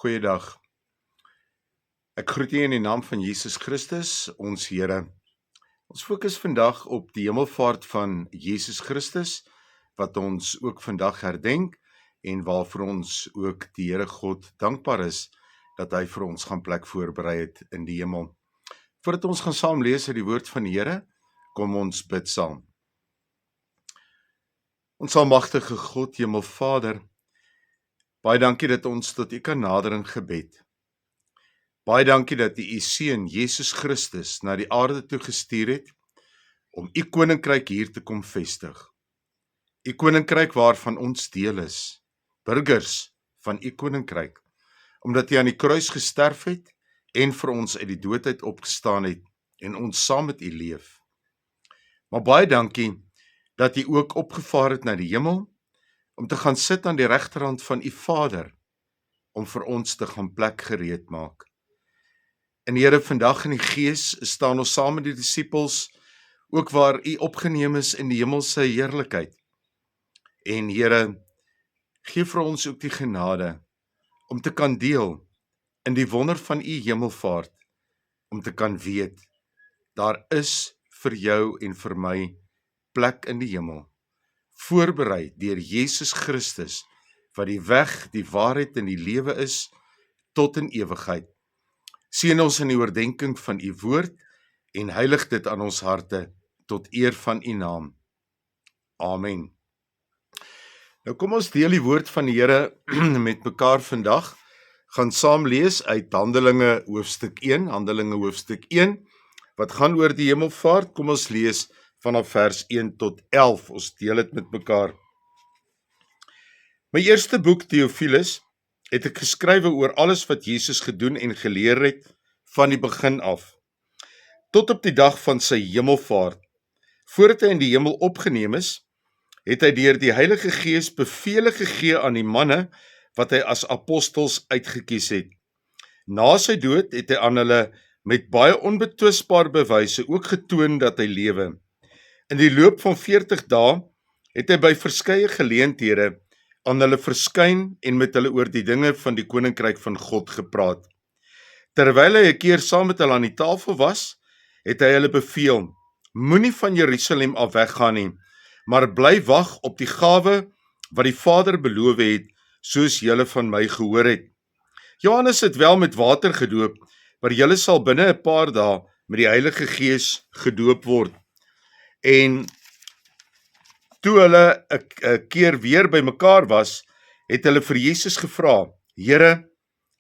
Goeiedag. Ek groet u in die naam van Jesus Christus, ons Here. Ons fokus vandag op die hemelvaart van Jesus Christus, wat ons ook vandag herdenk en waarvoor ons ook die Here God dankbaar is dat hy vir ons gaan plek voorberei het in die hemel. Voordat ons gaan saam lees uit die woord van die Here, kom ons bid saam. Ons almagtige God, Hemelvader, baie dankie dat ons tot u kan nader in gebed. Baie dankie dat u seun Jesus Christus na die aarde toe gestuur het om u koninkryk hier te kom vestig. U koninkryk waarvan ons deel is, burgers van u koninkryk, omdat u aan die kruis gesterf het en vir ons uit die dood uit opgestaan het en ons saam met u leef. Maar baie dankie dat u ook opgevaar het na die hemel om te gaan sit aan die regterhand van u Vader, om vir ons te gaan plek gereed maak. En Here, vandag in die Gees staan ons saam met die disippels, ook waar u opgeneem is in die hemelse heerlikheid. En Here, gee vir ons ook die genade om te kan deel in die wonder van u hemelvaart, om te kan weet, daar is vir jou en vir my plek in die hemel, voorberei deur Jesus Christus, wat die weg, die waarheid en die lewe is, tot in ewigheid. Seën ons in die oordenking van u woord, en heilig dit aan ons harte, tot eer van u naam. Amen. Nou kom ons deel die woord van die Here met mekaar vandag, gaan saam lees uit Handelinge hoofstuk 1, Handelinge hoofstuk 1, wat gaan oor die hemelvaart. Kom ons lees vanaf vers 1 tot 11, ons deel dit met mekaar. My eerste boek, Theophilus, het ek geskrywe oor alles wat Jesus gedoen en geleer het van die begin af, tot op die dag van sy hemelvaart. Voordat hy in die hemel opgeneem is, het hy deur die Heilige Gees bevele gegee aan die manne wat hy as apostels uitgekies het. Na sy dood het hy aan hulle met baie onbetwisbare bewyse ook getoon dat hy lewe. In die loop van 40 dae het hy by verskeie geleenthede aan hulle verskyn en met hulle oor die dinge van die koninkryk van God gepraat. Terwyl hy 'n keer saam met hulle aan die tafel was, het hy hulle beveel: moenie van Jerusalem af weggaan nie, maar bly wag op die gawe wat die Vader beloof het, soos julle van my gehoor het. Johannes het wel met water gedoop, maar julle sal binne 'n paar dae met die Heilige Gees gedoop word. En toe hulle 'n keer weer by mekaar was, het hulle vir Jesus gevra: Here,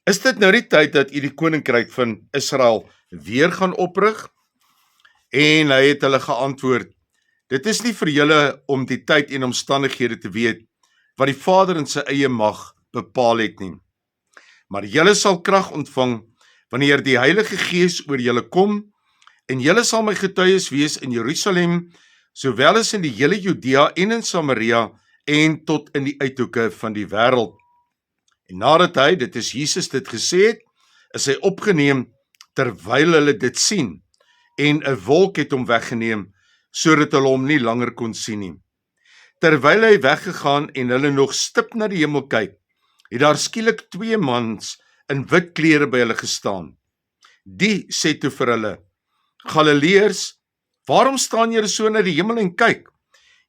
is dit nou die tyd dat u die koninkryk van Israel weer gaan oprig? En hy het hulle geantwoord: dit is nie vir julle om die tyd en omstandighede te weet, wat die Vader in sy eie mag bepaal het nie. Maar julle sal krag ontvang, wanneer die Heilige Gees oor julle kom, en julle sal my getuies wees in Jerusalem, sowel as in die hele Judea en in Samaria, en tot in die uithoeke van die wêreld. En nadat hy, dit is Jesus, dit gesê het, is hy opgeneem terwyl hulle dit sien, en 'n wolk het hom weggeneem, sodat hulle hom nie langer kon sien nie. Terwyl hy weggegaan en hulle nog stip na die hemel kyk, het daar skielik 2 mans in wit klere by hulle gestaan. Die sê toe vir hulle: Galileërs, waarom staan julle so na die hemel en kyk?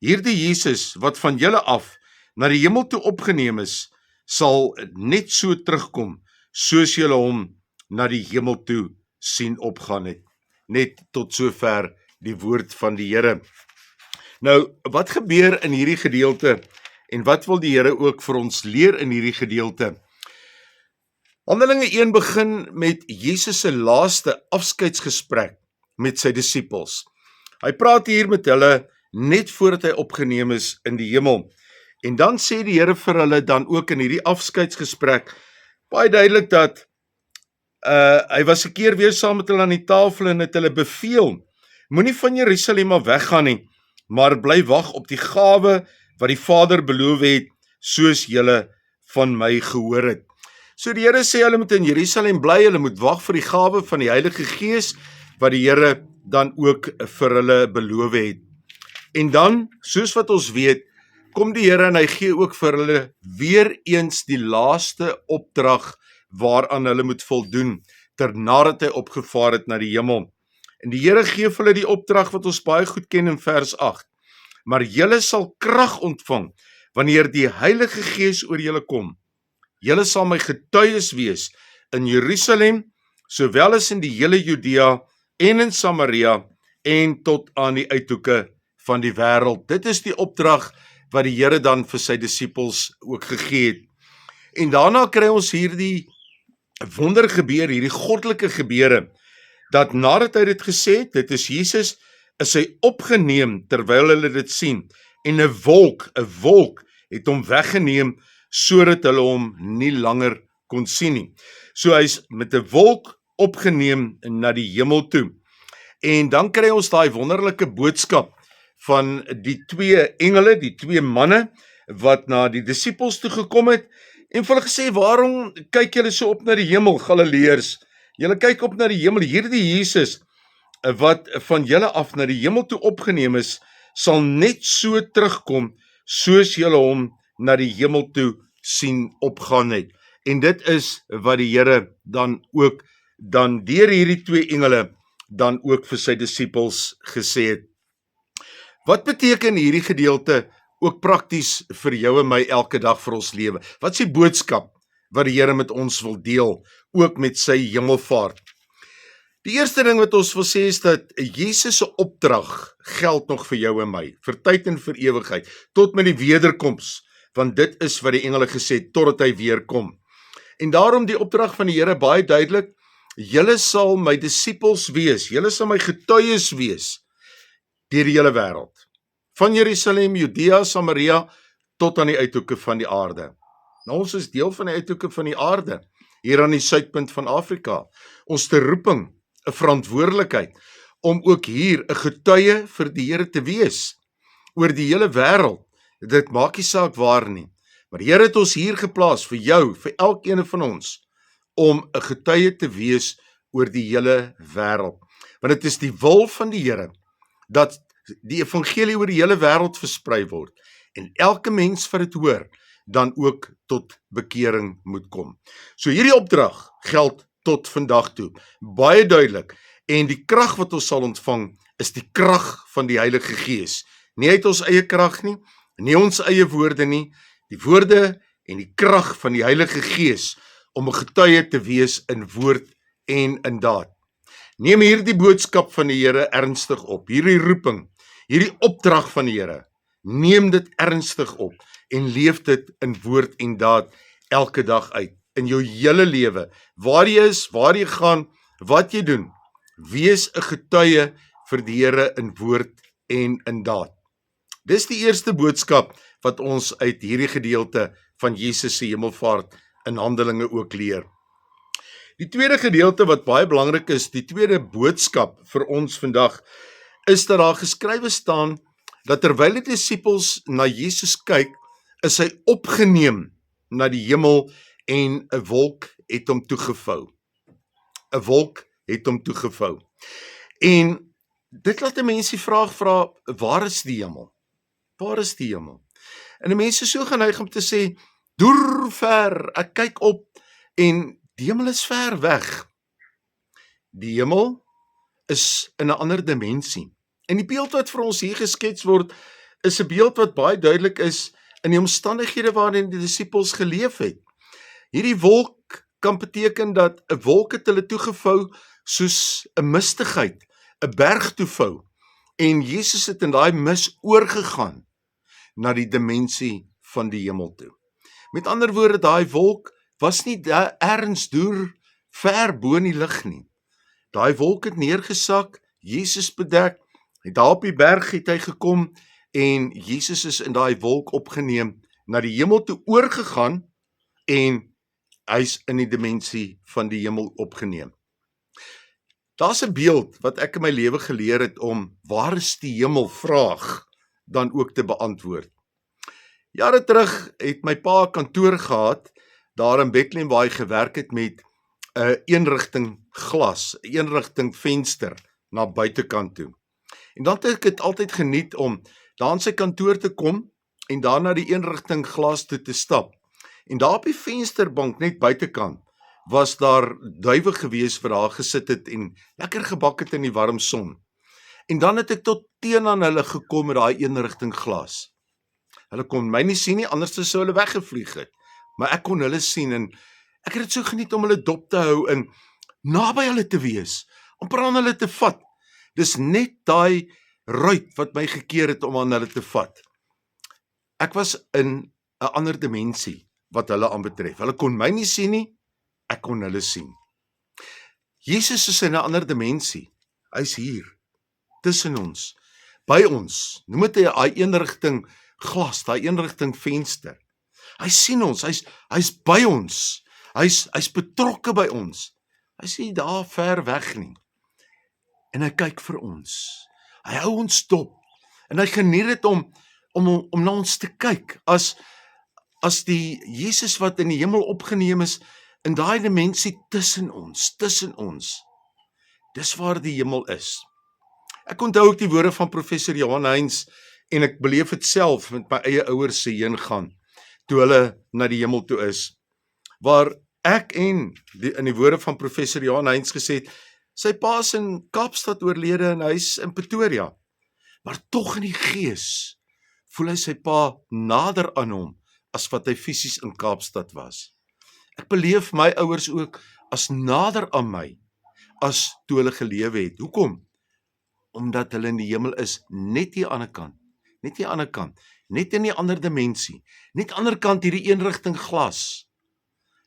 Hierdie Jesus, wat van julle af na die hemel toe opgeneem is, sal net so terugkom, soos julle hom na die hemel toe sien opgaan het. Net tot sover die woord van die Here. Nou, wat gebeur in hierdie gedeelte, en wat wil die Here ook vir ons leer in hierdie gedeelte? Handelinge 1 begin met Jesus se laaste afskeidsgesprek met sy disippels. Hy praat hier met hulle net voordat hy opgeneem is in die hemel. En dan sê die Here vir hulle dan ook in hierdie afskeidsgesprek baie duidelik dat hy was 'n keer weer saam met hulle aan die tafel en het hulle beveel: moenie van Jerusalem af weggaan nie, maar bly wag op die gawe wat die Vader beloof het, soos julle van my gehoor het. So die Here sê hulle moet in Jerusalem bly, hulle moet wag vir die gawe van die Heilige Gees, wat die Here dan ook vir hulle beloof het. En dan, soos wat ons weet, kom die Here en hy gee ook vir hulle weer eens die laaste opdrag waaraan hulle moet voldoen, ter nadat hy opgevaar het na die hemel. En die Here gee vir hulle die opdrag wat ons baie goed ken in vers 8. Maar julle sal krag ontvang, wanneer die Heilige Gees oor julle kom. Julle sal my getuies wees in Jerusalem, sowel as in die hele Judea en in Samaria en tot aan die uithoeke van die wêreld. Dit is die opdrag wat die Here dan vir sy disippels ook gegee het. En daarna kry ons hierdie wonder gebeur, hierdie goddelike gebeure, dat nadat hy dit gesê het, dit is Jesus, is hy opgeneem terwyl hulle dit sien, en 'n wolk het hom weggeneem, sodat hulle hom nie langer kon sien nie. So hy's met 'n wolk opgeneem na die hemel toe. En dan kry ons daai wonderlike boodskap van die twee engele, die twee manne, wat na die disippels toe gekom het, en vir hulle gesê, waarom kyk julle so op na die hemel, Galileërs? Julle kyk op na die hemel, hierdie Jesus, wat van julle af na die hemel toe opgeneem is, sal net so terugkom, soos julle hom na die hemel toe sien opgaan het. En dit is wat die Here dan ook, dan deur hierdie twee engele, dan ook vir sy disippels gesê het. Wat beteken hierdie gedeelte ook prakties vir jou en my elke dag vir ons lewe? Wat is die boodskap wat die Here met ons wil deel, ook met sy hemelvaart? Die eerste ding wat ons wil sê is dat Jesus se opdrag geld nog vir jou en my, vir tyd en vir ewigheid, tot met die wederkoms, want dit is wat die engele gesê het, totdat hy weer kom. En daarom die opdrag van die Here baie duidelik, julle sal my disippels wees, julle sal my getuies wees, deur die hele wêreld, van Jerusalem, Judea, Samaria, tot aan die uithoeke van die aarde. Nou, ons is deel van die uithoeke van die aarde, hier aan die suidpunt van Afrika. Ons te roeping, 'n verantwoordelikheid, om ook hier 'n getuie vir die Here te wees, oor die hele wêreld. Dit maak nie saak waar nie, maar die Here het ons hier geplaas, vir jou, vir elkeen van ons, om 'n getuie te wees oor die hele wêreld. Want dit is die wil van die Here, dat die evangelie oor die hele wêreld versprei word, en elke mens wat dit hoor, dan ook tot bekering moet kom. So hierdie opdrag geld tot vandag toe, baie duidelik, en die krag wat ons sal ontvang, is die krag van die Heilige Gees, nie uit ons eie krag nie, nie ons eie woorde nie, die woorde en die krag van die Heilige Gees, om 'n getuie te wees in woord en in daad. Neem hierdie boodskap van die Here ernstig op, hierdie roeping, hierdie opdrag van die Here, neem dit ernstig op, en leef dit in woord en daad, elke dag uit, in jou hele lewe, waar jy is, waar jy gaan, wat jy doen, wees 'n getuie vir die Here in woord en in daad. Dis die eerste boodskap wat ons uit hierdie gedeelte van Jesus se hemelvaart in Handelinge ook leer. Die tweede gedeelte wat baie belangrik is, die tweede boodskap vir ons vandag, is dat daar geskrywe staan, dat terwyl die disippels na Jesus kyk, is hy opgeneem na die hemel, en 'n wolk het hom toegevou. 'n Wolk het hom toegevou. En dit laat 'n mens die vraag vra, waar is die hemel? Waar is die hemel? En 'n mens is so geneig om te sê, deur ver, ek kyk op, en die hemel is ver weg. Die hemel is in 'n ander dimensie. En die beeld wat vir ons hier geskets word, is 'n beeld wat baie duidelik is in die omstandighede waarin die disippels geleef het. Hierdie wolk kan beteken dat 'n wolk het hulle toegevou soos 'n mistigheid, 'n berg toevou, en Jesus het in daai mis oorgegaan na die dimensie van die hemel toe. Met ander woorde, daai wolk was nie daar ergens deur ver bo in die lug nie. Daai wolk het neergesak, Jesus bedek, en daar op die berg het hy gekom, en Jesus is in daai wolk opgeneem, na die hemel toe oorgegaan, en hy's in die dimensie van die hemel opgeneem. Daar's 'n beeld wat ek in my lewe geleer het om waar is die hemel vraag dan ook te beantwoord. Jare terug het my pa 'n kantoor gehad, daar in Bethlehem waar hy gewerk het met 'n eenrigting glas, 'n eenrigting venster na buitekant toe. En dan het ek dit altyd geniet om daar in sy kantoor te kom en daar na die eenrigting glas toe te stap. En daar op die vensterbank net buitekant was daar duwe gewees wat daar gesit het en lekker gebak het in die warm son. En dan het ek tot teenoor hulle gekom met daai eenrigting glas. Hulle kon my nie sien nie, anders sou hulle weggevlieg het. Maar ek kon hulle sien en ek het dit so geniet om hulle dop te hou en naby hulle te wees, om aan hulle te vat. Dis net daai ruit wat my gekeer het om aan hulle te vat. Ek was in 'n ander dimensie wat hulle aanbetref. Hulle kon my nie sien nie, ek kon hulle sien. Jesus is in 'n ander dimensie. Hy's hier, tussen ons, by ons. Noem dit 'n eenrigting glas, daai eenrigting venster. Hy sien ons, hy's by ons. Hy's betrokke by ons. Hy's nie daar ver weg nie. En hy kyk vir ons. Hy hou ons dop. En hy geniet dit om na ons te kyk. As die Jesus wat in die hemel opgeneem is, in daai dimensie tussen ons. Dis waar die hemel is. Ek onthou ook die woorde van professor Johan Heinz en ek beleef dit self met my eie ouers se heen gaan toe hulle na die hemel toe is. Waar ek en in die woorde van professor Johan Heinz gesê het, sy pa is in Kaapstad oorlede en hy's in Pretoria. Maar tog in die gees voel hy sy pa nader aan hom as wat hy fisies in Kaapstad was. Ek beleef my ouers ook as nader aan my as toe hulle gelewe het. Hoekom? Omdat hulle in die hemel is, net die ander kant, net in die ander dimensie, net ander kant hierdie eenrigting glas.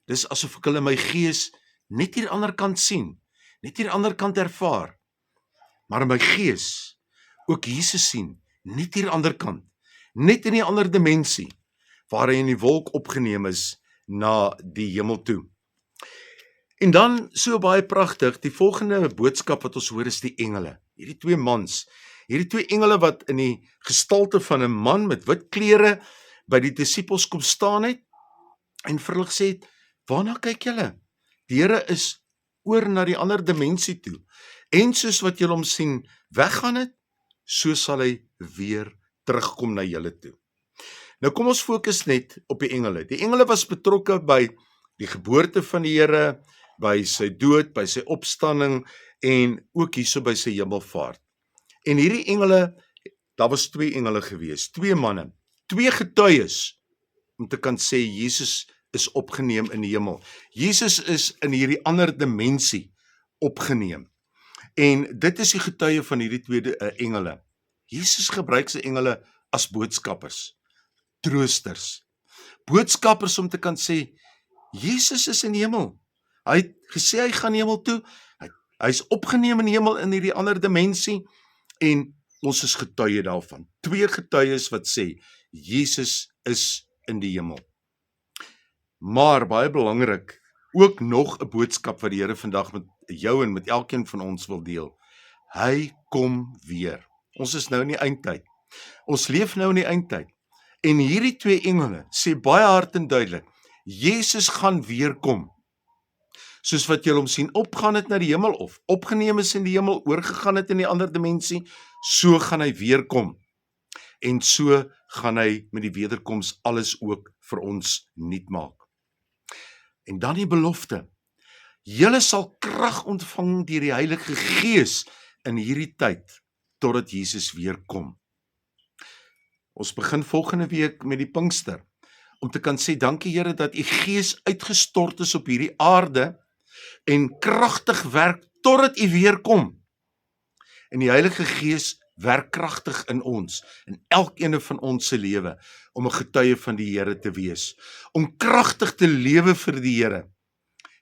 Dis asof ek hulle in my gees net hier ander kant sien, net hier ander kant ervaar, maar in my gees ook Jesus sien, net hier ander kant, net in die ander dimensie, waar hy in die wolk opgeneem is na die hemel toe. En dan, so baie pragtig, die volgende boodskap wat ons hoor is die engele, hierdie twee mans, hierdie twee engele wat in die gestalte van 'n man met wit klere by die disippels kom staan het, en vir hulle gesê het, waarna kyk julle? Die Here is oor na die ander dimensie toe, en soos wat julle hom sien weggaan het, so sal hy weer terugkom na julle toe. Nou kom ons fokus net op die engele. Die engele was betrokke by die geboorte van die Here, by sy dood, by sy opstanding en ook hierso by sy hemelvaart. En hierdie engele, daar was twee engele gewees, twee manne, twee getuies om te kan sê Jesus is opgeneem in die hemel. Jesus is in hierdie ander dimensie opgeneem. En dit is die getuie van hierdie twee engele. Jesus gebruik sy engele as boodskappers, troosters, boodskappers om te kan sê, Jesus is in die hemel. Hy het gesê hy gaan hemel toe, hy's opgeneem in die hemel in hierdie ander dimensie, en ons is getuie daarvan. Twee getuies wat sê, Jesus is in die hemel. Maar baie belangrik, ook nog 'n boodskap wat die Here vandag met jou en met elkeen van ons wil deel. Hy kom weer. Ons is nou in die eindtyd. Ons leef nou in die eindtyd. En hierdie twee engele sê baie hard en duidelik, Jesus gaan weer kom. Soos wat julle hom sien opgaan het na die hemel of opgeneem is in die hemel, oorgegaan het in die ander dimensie, so gaan hy weer kom. En so gaan hy met die wederkoms alles ook vir ons nuut maak. En dan die belofte. Julle sal krag ontvang deur die Heilige Gees in hierdie tyd totdat Jesus weer kom. Ons begin volgende week met die Pinkster om te kan sê dankie Here dat u Gees uitgestort is op hierdie aarde en kragtig werk totdat u weer kom. En die Heilige Gees werk kragtig in ons, in elkeen van ons se lewe, om 'n getuie van die Here te wees, om kragtig te lewe vir die Here.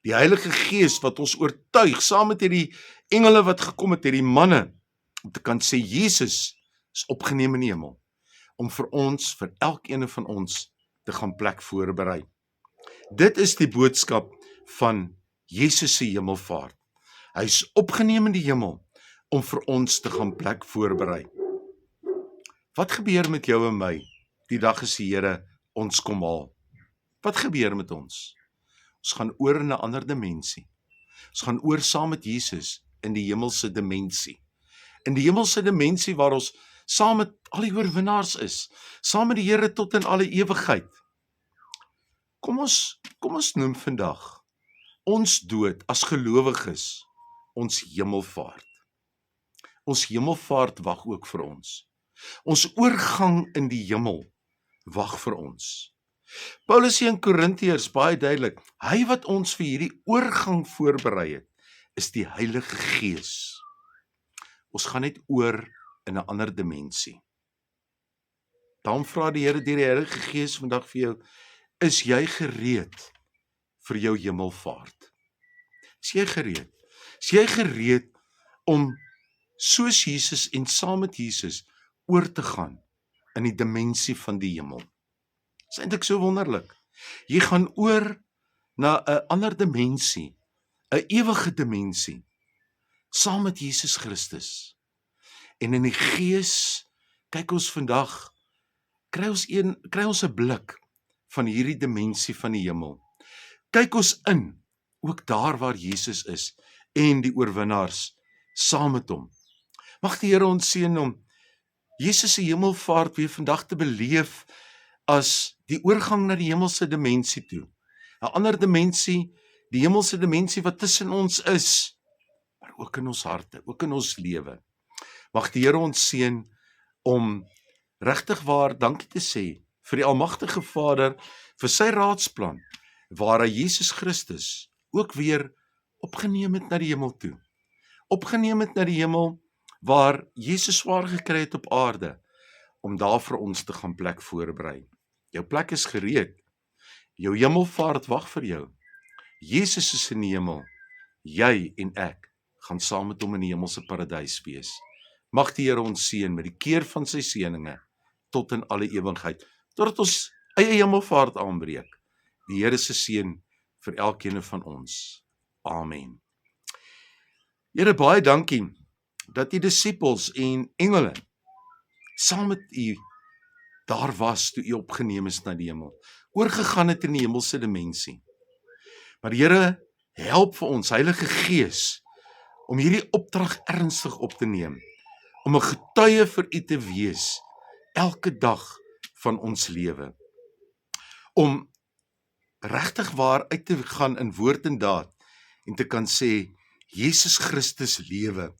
Die Heilige Gees wat ons oortuig, saam met hierdie engele wat gekom het, hierdie manne, om te kan sê, Jesus is opgeneem in die hemel, om vir ons, vir elkeen van ons, te gaan plek voorberei. Dit is die boodskap van Jesus se hemelvaart. Hy is opgeneem in die hemel, om vir ons te gaan plek voorberei. Wat gebeur met jou en my, die dag as die Here ons kom haal? Wat gebeur met ons? Ons gaan oor in 'n ander dimensie. Ons gaan oor saam met Jesus in die hemelse dimensie. In die hemelse dimensie waar ons saam met al die oorwinnaars is, saam met die Here tot in alle ewigheid. Kom ons noem vandag ons dood as gelowiges, ons hemelvaart. Ons hemelvaart wag ook vir ons. Ons oorgang in die hemel wag vir ons. Paulus sê in Korintiërs baie duidelik, hy wat ons vir hierdie oorgang voorberei het, is die Heilige Gees. Ons gaan net oor in 'n ander dimensie. Daarom vra die Here deur die Heilige Gees vandag vir jou, is jy gereed vir jou hemelvaart? Is jy gereed? Is jy gereed om soos Jesus en saam met Jesus oor te gaan in die dimensie van die hemel? Dit is eintlik so wonderlik. Jy gaan oor na 'n ander dimensie, 'n ewige dimensie, saam met Jesus Christus. En in die Gees, kyk ons vandag, kry ons 'n blik van hierdie dimensie van die hemel. Kyk ons in, ook daar waar Jesus is, en die oorwinnaars, saam met hom. Mag die Here ons seën om Jesus se hemelvaart weer vandag te beleef as die oorgang na die hemelse dimensie toe. 'n Ander dimensie, die hemelse dimensie wat tussen ons is, maar ook in ons harte, ook in ons lewe. Mag die Here ons seën om regtig waar dankie te sê vir die Almagtige Vader vir sy raadsplan, waar hy Jesus Christus ook weer opgeneem het na die hemel toe. Opgeneem het na die hemel waar Jesus swaar gekry het op aarde, om daar vir ons te gaan plek voorberei. Jou plek is gereed. Jou hemelvaart wag vir jou. Jesus is in die hemel. Jy en ek gaan saam met hom in die hemelse paradys wees. Mag die Here ons seën met die keer van sy seëninge tot in alle ewigheid, totdat ons eie hemelvaart aanbreek. Die Here se seën vir elkeen van ons. Amen. Here, baie dankie dat die disippels en engele saam met u daar was toe u opgeneem is na die hemel, oorgegaan het in die hemelse dimensie. Maar die Here, help vir ons, Heilige Gees, om hierdie opdrag ernstig op te neem, om 'n getuie vir u te wees, elke dag van ons lewe. Om regtig waar uit te gaan in woord en daad, en te kan sê, Jesus Christus lewe.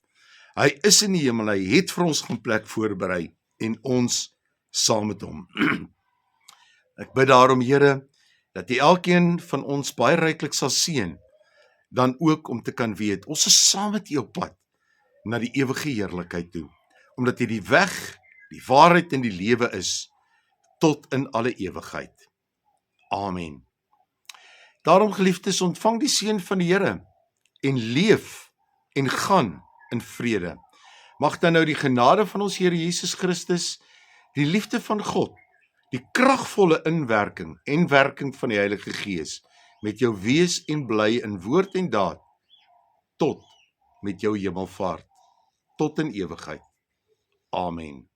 Hy is in die hemel, hy het vir ons gaan plek voorberei, en ons saam met hom. Ek bid daarom, Here, dat U elkeen van ons baie ryklik sal seën, dan ook om te kan weet, ons is saam met U op pad na die ewige heerlikheid toe, omdat U die weg, die waarheid en die lewe is, tot in alle ewigheid. Amen. Daarom, geliefdes, ontvang die seën van die Here, en leef en gaan in vrede. Mag dan nou die genade van ons Here Jesus Christus, die liefde van God, die kragvolle inwerking en werking van die Heilige Gees, met jou wees en bly in woord en daad, tot met jou hemelvaart, tot in ewigheid. Amen.